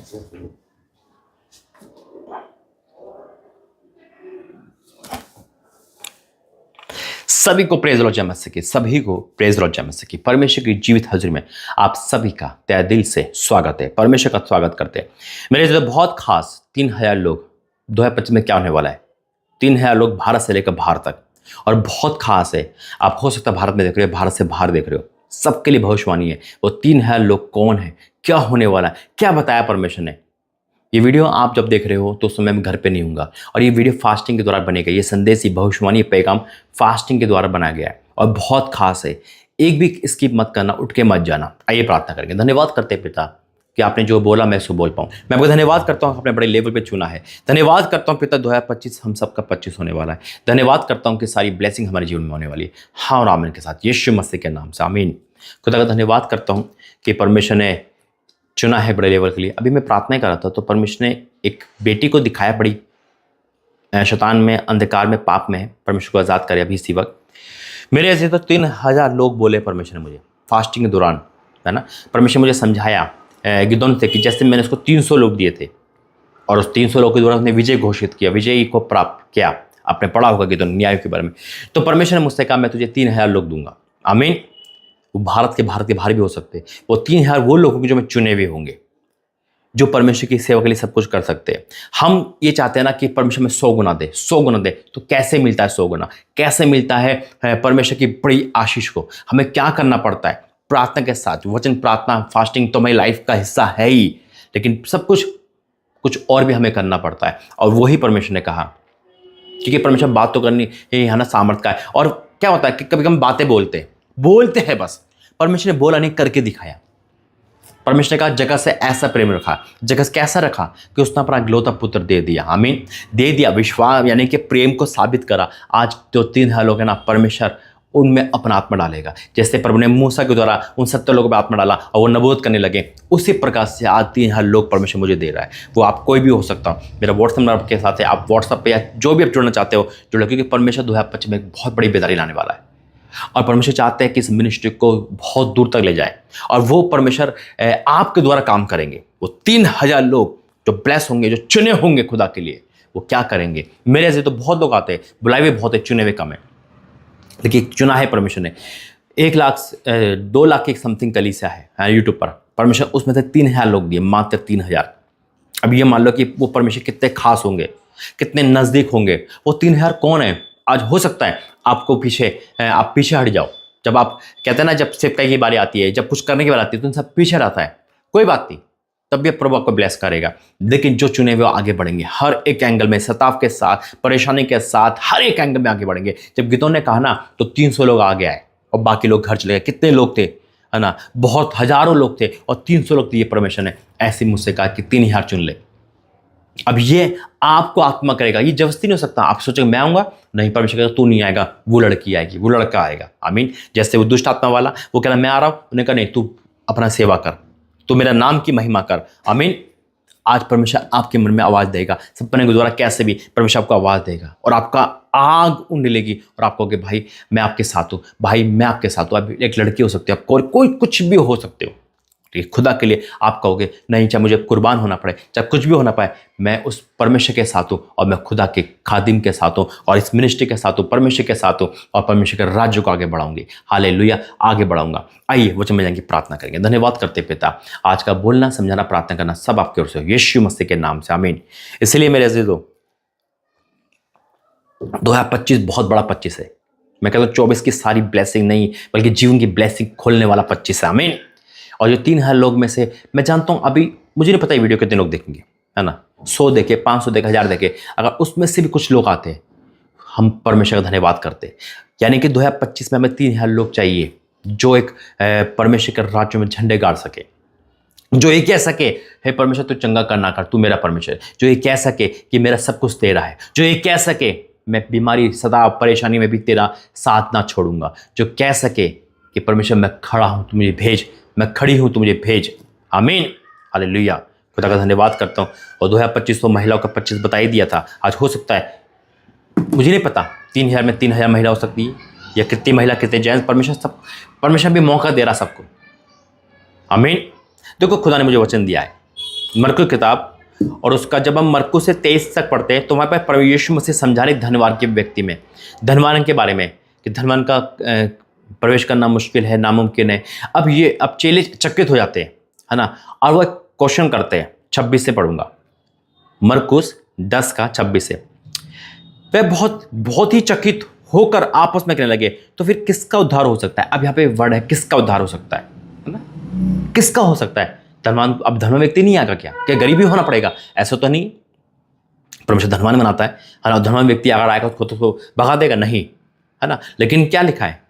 सभी को praise Lord जय मसीह की, सभी को प्रेज लॉर्ड जय मसीह की। परमेश्वर की जीवित हाजिरी में आप सभी का तहे दिल से स्वागत है। परमेश्वर का स्वागत करते हैं। मेरे लिए बहुत खास 3000 लोग 2025 में क्या होने वाला है। 3000 लोग भारत से लेकर बाहर तक, और बहुत खास है। आप हो सकता है भारत में देख रहे हो, भारत से बाहर देख रहे हो, सबके लिए भविष्यवाणी है। वो 3000 लोग कौन है, क्या होने वाला है, क्या बताया परमेश्वर ने। ये वीडियो आप जब देख रहे हो तो उस समय मैं घर पे नहीं हूँगा, और ये वीडियो फास्टिंग के द्वारा बनेगा। ये संदेश, ये भविष्यवाणी, पैगाम फास्टिंग के द्वारा बनाया गया है और बहुत खास है। एक भी स्किप मत करना, उठ के मत जाना। आइए प्रार्थना करेंगे। धन्यवाद करते हैं पिता कि आपने जो बोला मैं उसको बोल पाऊँ। मैं आपको धन्यवाद करता हूँ, आपने बड़े लेवल पे चुना है। धन्यवाद करता हूँ पिता, 2025 हम सबका 25 होने वाला है। धन्यवाद करता हूँ कि सारी ब्लेसिंग हमारे जीवन में होने वाली है। हाँ और आमीन के साथ, यीशु मसीह के नाम से आमीन। खुदा का धन्यवाद करता हूँ कि परमेश्वर ने चुना है बड़े लेवल के लिए। अभी मैं प्रार्थना कर रहा था तो परमेश्वर ने एक बेटी को दिखाया, बड़ी शैतान में, अंधकार में, पाप में है। परमेश्वर को आज़ाद करे अभी इसी वक्त। मेरे ऐसे तो 3000 लोग बोले परमेश्वर ने मुझे फास्टिंग के दौरान, है ना। परमेश्वर मुझे समझाया गिदोन से कि जैसे मैंने उसको 300 लोग दिए थे और उस 300 लोग के दौरान उसने विजय घोषित किया, विजयी को प्राप्त किया। आपने पढ़ा होगा गिदोन न्याय के बारे में। तो परमेश्वर ने मुझसे कहा मैं तुझे 3000 लोग दूंगा। आमीन। वो भारत के बाहर भी हो सकते हैं। वो 3000 वो लोग होंगे जो मैं चुने हुए होंगे, जो परमेश्वर की सेवा के लिए सब कुछ कर सकते हैं। हम ये चाहते हैं ना कि परमेश्वर में 100 गुना दे, 100 गुना दे। तो कैसे मिलता है 100 गुना, कैसे मिलता है परमेश्वर की बड़ी आशीष को? हमें क्या करना पड़ता है? प्रार्थना के साथ, वचन, प्रार्थना, फास्टिंग तो मेरी लाइफ का हिस्सा है ही, लेकिन सब कुछ और भी हमें करना पड़ता है। और वही परमेश्वर ने कहा, क्योंकि परमेश्वर बात तो करनी है ना, सामर्थ का है। और क्या होता है कि कभी हम बातें बोलते हैं बस। परमेश्वर ने बोला नहीं, करके दिखाया। परमेश्वर ने कहा जगह से ऐसा प्रेम रखा। जगह से कैसा रखा कि उसने अपना इकलौता पुत्र दे दिया। आमीन। दे दिया, विश्वास यानी कि प्रेम को साबित करा। आज जो 3000 लोग हैं ना, परमेश्वर उनमें अपना आत्मा डालेगा। जैसे प्रभु ने मूसा के द्वारा उन 70 लोगों पर आत्मा डाला और वो नबूवत करने लगे, उसी प्रकार से आज 3000 लोग परमेश्वर मुझे दे रहा है। वो आप कोई भी हो सकता हो। मेरा व्हाट्सएप नंबर के साथ है, आप व्हाट्सएप पे या जो भी आप जुड़ना चाहते हो जुड़ो, क्योंकि परमेश्वर 2025 में एक बहुत बड़ी बेदारी लाने वाला है। और परमेश्वर चाहते हैं कि इस मिनिस्ट्री को बहुत दूर तक ले जाए, और वो परमेश्वर आपके द्वारा काम करेंगे। वो 3000 लोग जो ब्लेस होंगे, जो चुने होंगे खुदा के लिए, वो क्या करेंगे? मेरे से तो बहुत लोग आते हैं, बुलाए हुए बहुत है, चुने हुए कम है, लेकिन चुना है परमेश्वर ने। 1 लाख 2 लाख की समथिंग कलीसिया है यूट्यूब पर। परमेश्वर उसमें से 3000 लोग दिए, मात्र 3000। अब ये मान लो कि वो परमेश्वर कितने खास होंगे, कितने नज़दीक होंगे। वो 3000 कौन है? आज हो सकता है आपको आप पीछे हट जाओ। जब आप कहते हैं ना, जब सेवकाई की बारी आती है, जब कुछ करने की बारी आती है, तो सब पीछे रहता है। कोई बात नहीं, तब भी प्रभु आपको ब्लेस करेगा। लेकिन जो चुने हुए आगे बढ़ेंगे, हर एक एंगल में, सताव के साथ, परेशानी के साथ, हर एक एंगल में आगे बढ़ेंगे। जब गिदोन ने कहा ना, तो 300 लोग आगे आए और बाकी लोग घर चले गए। कितने लोग थे, है ना? बहुत हजारों लोग थे और 300 लोग थे। ये परमेश्वर ने ऐसे मुझसे कहा कि 3000 चुन ले। अब ये आपको आत्मा करेगा, ये जबरदस्ती नहीं हो सकता। आप सोचेंगे मैं आऊंगा, नहीं, परमेश्वर कहेगा तू नहीं आएगा, वो लड़की आएगी, वो लड़का आएगा। आमीन। जैसे वो दुष्ट आत्मा वाला, वो कह रहा मैं आ रहा हूं, उन्हें कहा नहीं, तू अपना सेवा कर, तू मेरा नाम की महिमा कर। आमीन। आज परमेश्वर आपके मन में आवाज देगा, सपने के द्वारा कैसे भी परमेश्वर आपको आवाज देगा, और आपका आग उंडेलेगी, और आप कहोगे भाई मैं आपके साथ हूँ, भाई मैं आपके साथ हूँ। आप एक लड़की हो सकते हो, आप कोई कुछ भी हो सकते हो, ठीक है? खुदा के लिए आप कहोगे नहीं, चाहे मुझे कुर्बान होना पड़े, चाहे कुछ भी होना पाए, मैं उस परमेश्वर के साथ हूँ, और मैं खुदा के खादिम के साथ हूँ, और इस मिनिस्ट्री के साथ हूँ, परमेश्वर के साथ हूँ, और परमेश्वर के राज्य को आगे बढ़ाऊंगी। हालेलुया, आगे बढ़ाऊंगा। आइए वचन में जाएंगे, प्रार्थना करेंगे। धन्यवाद करते पिता, आज का बोलना, समझाना, प्रार्थना करना सब आपकी ओर से हो, यीशु मसीह के नाम से आमीन। इसलिए मेरे अजीजों, 2025 बहुत बड़ा 25 है। मैं कहता हूँ 24 की सारी ब्लेसिंग नहीं, बल्कि जीवन की ब्लेसिंग खोलने वाला 25 है। आमीन। और जो 3000 लोग में से मैं जानता हूं, अभी मुझे नहीं पता ये वीडियो कितने लोग देखेंगे, है ना? 100 देखे, 500 देखे, 1000 देखे, अगर उसमें से भी कुछ लोग आते हैं, हम परमेश्वर का धन्यवाद करते। यानी कि 2025 में हमें 3000 लोग चाहिए जो एक परमेश्वर के राज्य में झंडे गाड़ सके, जो ये कह सके हे परमेश्वर तू चंगा कर ना कर, तू मेरा परमेश्वर, जो ये कह सके कि मेरा सब कुछ तेरा है, जो ये कह सके मैं बीमारी, सदा परेशानी में भी तेरा साथ ना छोड़ूंगा, जो कह सके कि परमेश्वर मैं खड़ा हूं, तू मुझे भेज, मैं खड़ी हूं, तू मुझे भेज। आमीन। हालेलुया। खुदा का धन्यवाद करता हूं। और 2025 तो महिलाओं का 25 बता ही दिया था। आज हो सकता है, मुझे नहीं पता 3000 में 3000 महिला हो सकती है, या कितनी महिला, कितने जेंट्स। परमेश्वर भी मौका दे रहा सबको। आमीन। देखो खुदा ने मुझे वचन दिया है, मरकुस किताब, और उसका जब हम मरकुस से 23 तक पढ़ते हैं तो हमारे पास प्रभु यीशु मसीह समझा रहे धनवान के व्यक्ति में, धनवान के बारे में, कि धनवान का प्रवेश करना मुश्किल है, नामुमकिन है। अब चेले चकित हो जाते हैं, है ना, और वो क्वेश्चन करते हैं। 26 से पढ़ूंगा, मरकुस 10 का 26 से। वे बहुत बहुत ही चकित होकर आपस में कहने लगे, तो फिर किसका उद्धार हो सकता है? अब यहाँ पे वर्ड है, किसका उद्धार हो सकता है ना, किसका हो सकता है? धनवान, अब धनवान व्यक्ति नहीं आएगा क्या गरीबी होना पड़ेगा? ऐसा तो नहीं, परमेश्वर धनवान बनाता है ना। धनवान व्यक्ति अगर आएगा तो भगा देगा? नहीं, है ना। लेकिन क्या लिखा है,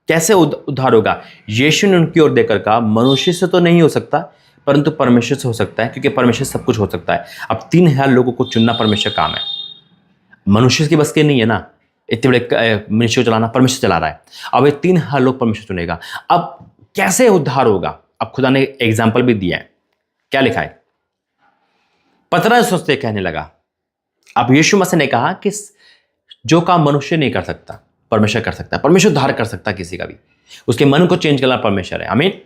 कैसे उद्धार होगा? यीशु ने उनकी ओर देखकर कहा, मनुष्य से तो नहीं हो सकता, परंतु परमेश्वर से हो सकता है, क्योंकि परमेश्वर सब कुछ हो सकता है। अब 3000 लोगों को चुनना परमेश्वर काम है, मनुष्य की बस के नहीं है ना। इतने बड़े मनुष्य को चलाना परमेश्वर चला रहा है। अब ये 3000 लोग परमेश्वर चुनेगा। अब कैसे उद्धार होगा? अब खुदा ने एग्जाम्पल भी दिया है। क्या लिखा है? पतरस सोचते कहने लगा, अब यीशु मसीह ने कहा कि जो काम मनुष्य नहीं कर सकता परमेश्वर कर सकता है। परमेश्वर उद्धार कर सकता है किसी का भी, उसके मन को चेंज करना परमेश्वर है। आमीन।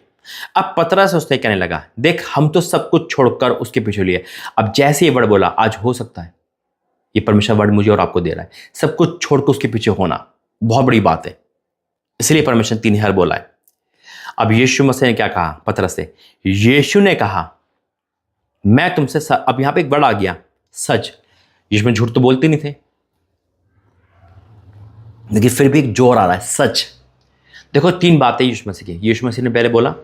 अब पतरस सोचते कहने लगा, देख हम तो सब कुछ छोड़कर उसके पीछे लिए। अब जैसे ये वर्ड बोला, आज हो सकता है ये परमेश्वर वर्ड मुझे और आपको दे रहा है, सब कुछ छोड़कर उसके पीछे होना बहुत बड़ी बात है। इसलिए परमेश्वर 3000 बोला है। अब यीशु मसीह ने क्या कहा पतरस से? यीशु ने कहा, मैं तुमसे अब यहां पे एक वर्ड आ गया, सच। यीशु में झूठ तो बोलते नहीं थे, लेकिन फिर भी एक जोर आ रहा है, सच। देखो 3 बातें यीशु मसीह की। यीशु मसीह ने पहले बोला,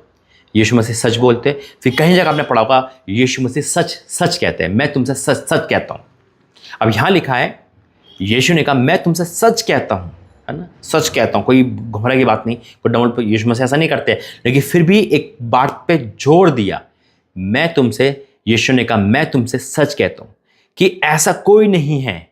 यीशु मसीह सच बोलते। फिर कहीं जगह आपने पढ़ा होगा, यीशु मसीह सच सच कहते हैं, मैं तुमसे सच सच कहता हूं। अब यहां लिखा है, यीशु ने कहा, मैं तुमसे सच कहता हूं, है ना, सच कहता हूं। कोई घुमरा की बात नहीं, कोई डबल पे। यीशु मसीह ऐसा नहीं करते, लेकिन फिर भी एक बात पे जोर दिया, मैं तुमसे, यीशु ने कहा, मैं तुमसे सच कहता हूं कि ऐसा कोई नहीं है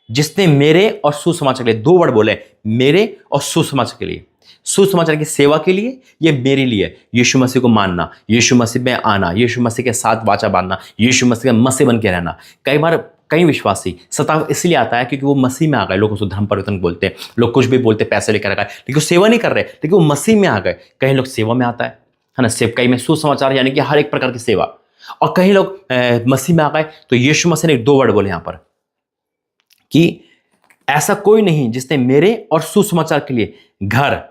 जिसने मेरे और सुसमाचार के लिए, 2 वर्ड बोले, मेरे और सुसमाचार के लिए, सुसमाचार की सेवा के लिए, ये मेरे लिए, यीशु मसीह को मानना, यीशु मसीह में आना, यीशु मसीह के साथ वाचा बांधना, यीशु मसीह का मसीह बन के रहना। कई बार कई विश्वासी सताव इसलिए आता है क्योंकि वो मसीह में आ गए। लोग उसको धर्म परिवर्तन बोलते हैं, लोग कुछ भी बोलते, पैसे लेकर आ गए, लेकिन वो सेवा नहीं कर रहे, लेकिन वो मसीह में आ गए। कई लोग सेवा में आता है ना, सेवकाई में, सुसमाचार यानी कि हर एक प्रकार की सेवा। और कई लोग मसीह में आ गए। तो यीशु मसीह ने 2 वर्ड बोले यहां पर कि ऐसा कोई नहीं जिसने मेरे और सुसमाचार के लिए घर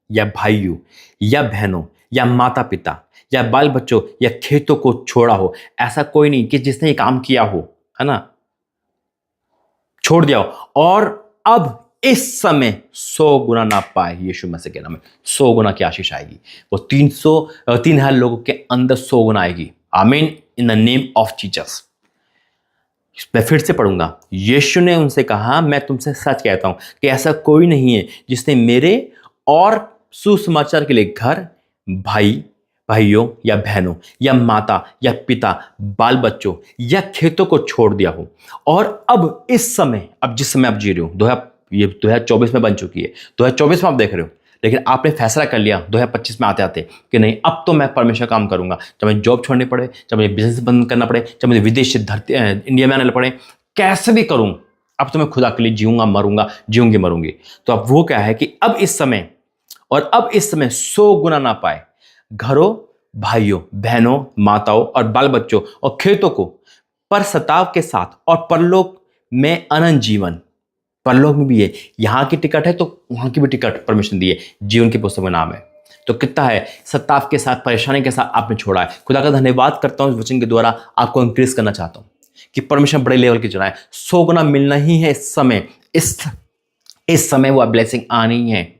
या भाइयों या बहनों या माता पिता या बाल बच्चों या खेतों को छोड़ा हो। ऐसा कोई नहीं कि जिसने ये काम किया हो, है ना, छोड़ दिया हो, और अब इस समय 100 गुना ना पाए। यीशु मसीह के नाम में 100 गुना की आशीष आएगी। वो 3000 लोगों के अंदर 100 गुना आएगी। आमीन, in the name of Jesus. मैं फिर से पढ़ूंगा, यीशु ने उनसे कहा, मैं तुमसे सच कहता हूं कि ऐसा कोई नहीं है जिसने मेरे और सुसमाचार के लिए घर, भाइयों या बहनों या माता या पिता, बाल बच्चों या खेतों को छोड़ दिया हो, और अब इस समय, अब जिस समय आप जी रहे हो, ये 2024 में बन चुकी है, 2024 में आप देख रहे हो, लेकिन आपने फैसला कर लिया 2025 में आते आते कि नहीं, अब तो मैं परमेश्वर काम करूंगा। जब मुझे जॉब छोड़नी पड़े, जब मुझे बिजनेस बंद करना पड़े, जब मुझे विदेश धरती इंडिया में आने पड़े, कैसे भी करूं, अब तो मैं खुदा के लिए जीऊंगा, मरूंगा, जीऊंगी, मरूंगी। तो अब वो क्या है कि अब इस समय, और अब इस समय 100 गुना ना पाए घरों, भाइयों, बहनों, माताओं और बाल बच्चों और खेतों को, पर सताव के साथ और परलोक में अनंत जीवन। परलोक में भी है, यहाँ की टिकट है तो वहां की भी टिकट परमिशन दी है, जीवन की पुस्तक में नाम है। तो कितना है, सताव के साथ, परेशानी के साथ आपने छोड़ा है। खुदा का धन्यवाद करता हूं, इस वचन के द्वारा आपको इंक्रीज करना चाहता हूं कि परमेश्वर बड़े लेवल की चुना है। 100 गुना मिलना ही है इस समय, इस समय वो ब्लेसिंग आनी है।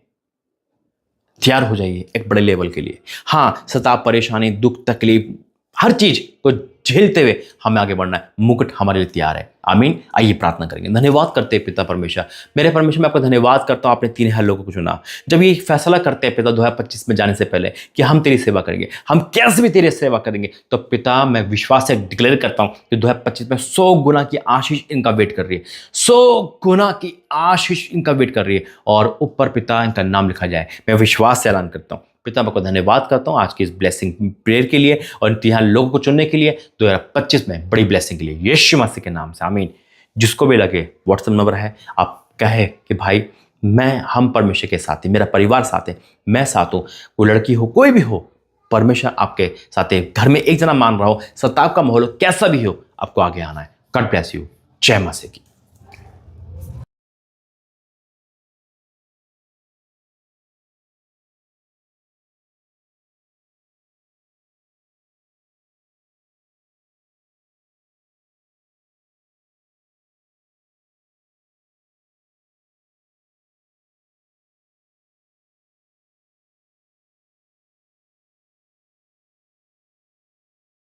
तैयार हो जाइए एक बड़े लेवल के लिए। हाँ, सताव, परेशानी, दुख, तकलीफ, हर चीज को झेलते हुए हमें आगे बढ़ना है। मुकुट हमारे लिए तैयार है। आमीन। आइए प्रार्थना करेंगे। धन्यवाद करते हैं पिता परमेश्वर, मेरे परमेश्वर, मैं आपका धन्यवाद करता हूं, आपने 3000 लोगों को चुना। जब ये फैसला करते हैं पिता 2025 में जाने से पहले कि हम तेरी सेवा करेंगे, हम कैसे भी तेरी सेवा करेंगे, तो पिता मैं विश्वास से डिक्लेयर करता हूं कि 2025 में 100 गुना की आशीष इनका वेट कर रही है, 100 गुना की आशीष इनका वेट कर रही है, और ऊपर पिता इनका नाम लिखा जाए। मैं विश्वास से ऐलान करता हूं। पिता मैं आपको धन्यवाद करता हूं आज की इस ब्लेसिंग प्रेयर के लिए और इन 3000 लोगों को चुनने के लिए 2025 में बड़ी ब्लेसिंग के लिए, यीशु मसीह के नाम से आमीन। जिसको भी लगे, व्हाट्सएप नंबर है, आप कहे कि भाई हम परमेश्वर के साथ हैं, मेरा परिवार साथ है, मैं साथ हूँ, वो लड़की हो, कोई भी हो, परमेश्वर आपके साथ है। घर में एक जना मान रहा हो, सताव का माहौल हो, कैसा भी हो, आपको आगे आना है। God bless you. जय मसीह की।